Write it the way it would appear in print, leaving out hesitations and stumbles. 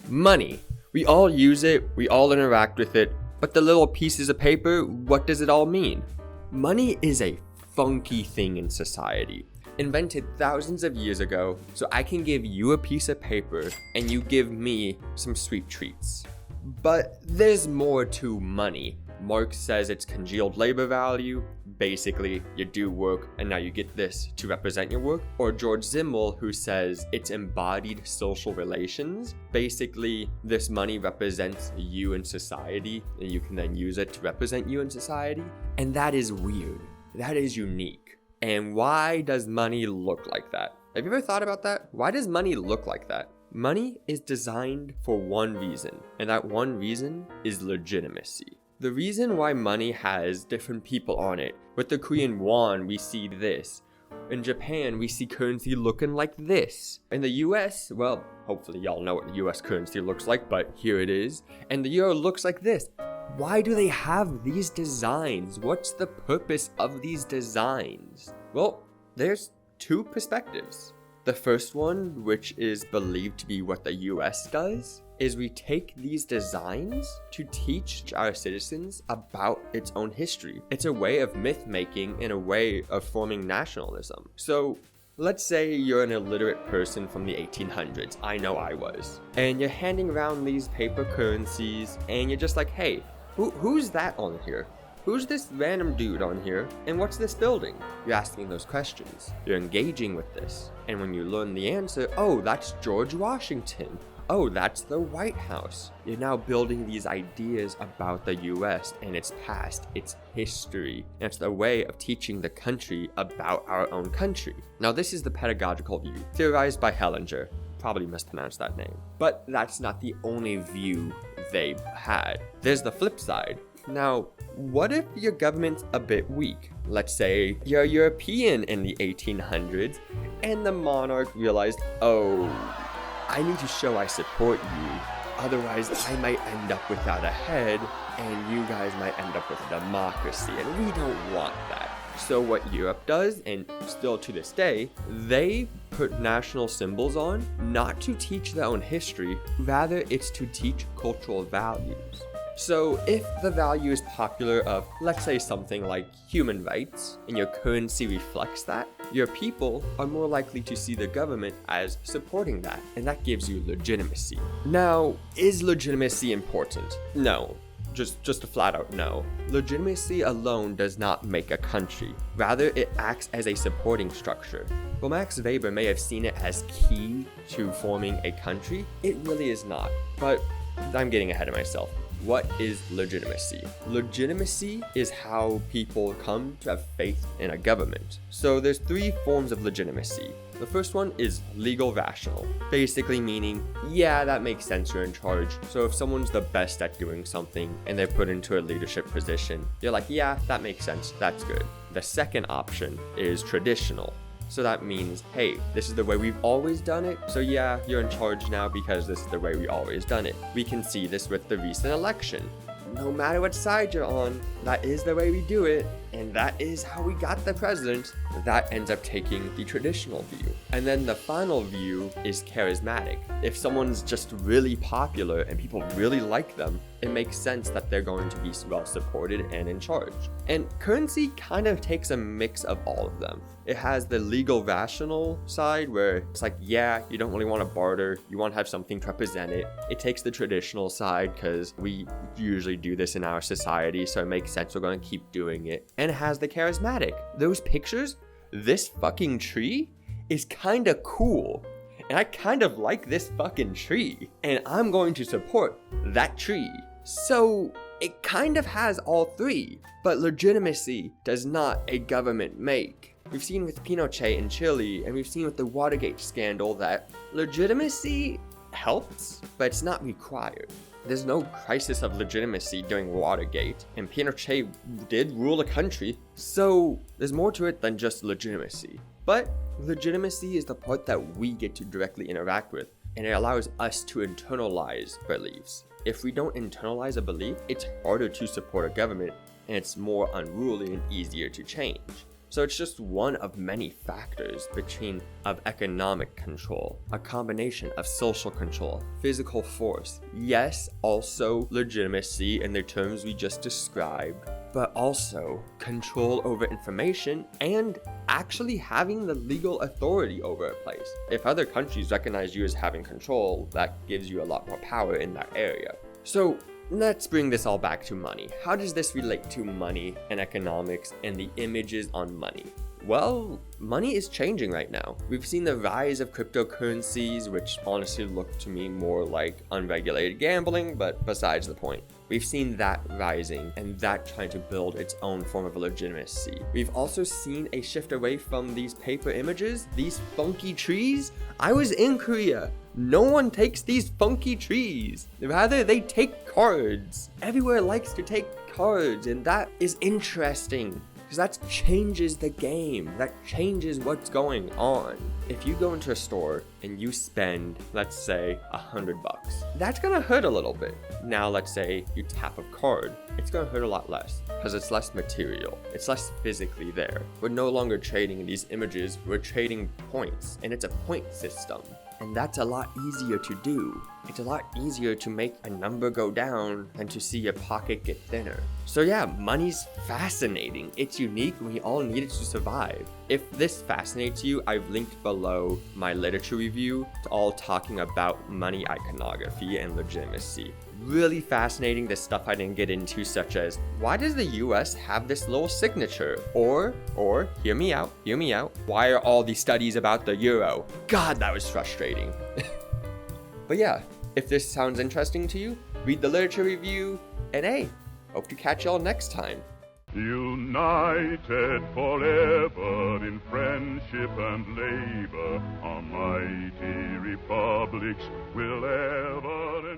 Money. We all use it, we all interact with it, but the little pieces of paper, what does it all mean? Money is a funky thing in society, invented thousands of years ago, so I can give you a piece of paper and you give me some sweet treats. But there's more to money. Marx says it's congealed labor value. Basically, you do work and now you get this to represent your work. Or George Simmel, who says it's embodied social relations. Basically, this money represents you in society and you can then use it to represent you in society. And that is weird. That is unique. And why does money look like that? Have you ever thought about that? Why does money look like that? Money is designed for one reason, and that one reason is legitimacy. The reason why money has different people on it, with the Korean won, we see this. In Japan, we see currency looking like this. In the US, well, hopefully y'all know what the US currency looks like, but here it is. And the euro looks like this. Why do they have these designs? What's the purpose of these designs? Well, there's two perspectives. The first one, which is believed to be what the US does, is we take these designs to teach our citizens about its own history. It's a way of myth-making and a way of forming nationalism. So let's say you're an illiterate person from the 1800s, I know I was, and you're handing around these paper currencies and you're just like, hey, who's that on here? Who's this random dude on here? And what's this building? You're asking those questions. You're engaging with this. And when you learn the answer, oh, that's George Washington. Oh, that's the White House. You're now building these ideas about the US and its past, its history. And it's the way of teaching the country about our own country. Now, this is the pedagogical view, theorized by HELLEINER. Probably mispronounced that name. But that's not the only view they had. There's the flip side. Now, what if your government's a bit weak? Let's say you're a European in the 1800s and the monarch realized, oh, I need to show I support you, otherwise I might end up without a head and you guys might end up with a democracy, and we don't want that. So what Europe does, and still to this day, they put national symbols on, not to teach their own history, rather it's to teach cultural values. So if the value is popular of, let's say something like human rights, and your currency reflects that, your people are more likely to see the government as supporting that, and that gives you legitimacy. Now, is legitimacy important? No. Just a flat out no. Legitimacy alone does not make a country. Rather, it acts as a supporting structure. While Max Weber may have seen it as key to forming a country, it really is not. But I'm getting ahead of myself. What is legitimacy? Legitimacy is how people come to have faith in a government. So there's three forms of legitimacy. The first one is legal rational, basically meaning, yeah, that makes sense, you're in charge. So if someone's the best at doing something and they're put into a leadership position, you're like, yeah, that makes sense, that's good. The second option is traditional. So that means, hey, this is the way we've always done it. So yeah, you're in charge now because this is the way we always done it. We can see this with the recent election. No matter what side you're on, that is the way we do it. And that is how we got the president. That ends up taking the traditional view. And then the final view is charismatic. If someone's just really popular and people really like them, it makes sense that they're going to be well supported and in charge. And currency kind of takes a mix of all of them. It has the legal rational side where it's like, yeah, you don't really want to barter, you want to have something to represent it. It takes the traditional side because we usually do this in our society, so it makes sense we're going to keep doing it. And it has the charismatic. Those pictures, this fucking tree is kind of cool. And I kind of like this fucking tree. And I'm going to support that tree. So it kind of has all three. But legitimacy does not a government make. We've seen with Pinochet in Chile, and we've seen with the Watergate scandal that legitimacy helps, but it's not required. There's no crisis of legitimacy during Watergate, and Pinochet did rule a country, so there's more to it than just legitimacy. But legitimacy is the part that we get to directly interact with, and it allows us to internalize beliefs. If we don't internalize a belief, it's harder to support a government, and it's more unruly and easier to change. So it's just one of many factors of economic control, a combination of social control, physical force, yes, also legitimacy in the terms we just described, but also control over information and actually having the legal authority over a place. If other countries recognize you as having control, that gives you a lot more power in that area. So let's bring this all back to money. How does this relate to money and economics and the images on money? Well, money is changing right now. We've seen the rise of cryptocurrencies, which honestly look to me more like unregulated gambling, but besides the point. We've seen that rising and that trying to build its own form of legitimacy. We've also seen a shift away from these paper images, these funky trees. I was in Korea. No one takes these funky trees. Rather, they take cards. Everywhere likes to take cards, and that is interesting. Because that changes the game. That changes what's going on. If you go into a store and you spend, let's say, $100, that's gonna hurt a little bit. Now, let's say you tap a card. It's gonna hurt a lot less because it's less material. It's less physically there. We're no longer trading in these images. We're trading points, and it's a point system. And that's a lot easier to do. It's a lot easier to make a number go down than to see your pocket get thinner. So yeah, money's fascinating. It's unique and we all need it to survive. If this fascinates you, I've linked below my literature review to all talking about money iconography and legitimacy. Really fascinating, the stuff I didn't get into, such as why does the US have this little signature? Or hear me out, why are all these studies about the euro? God, that was frustrating. But yeah, if this sounds interesting to you, read the literature review, and hey, hope to catch y'all next time. United forever in friendship and labor, our mighty republics will ever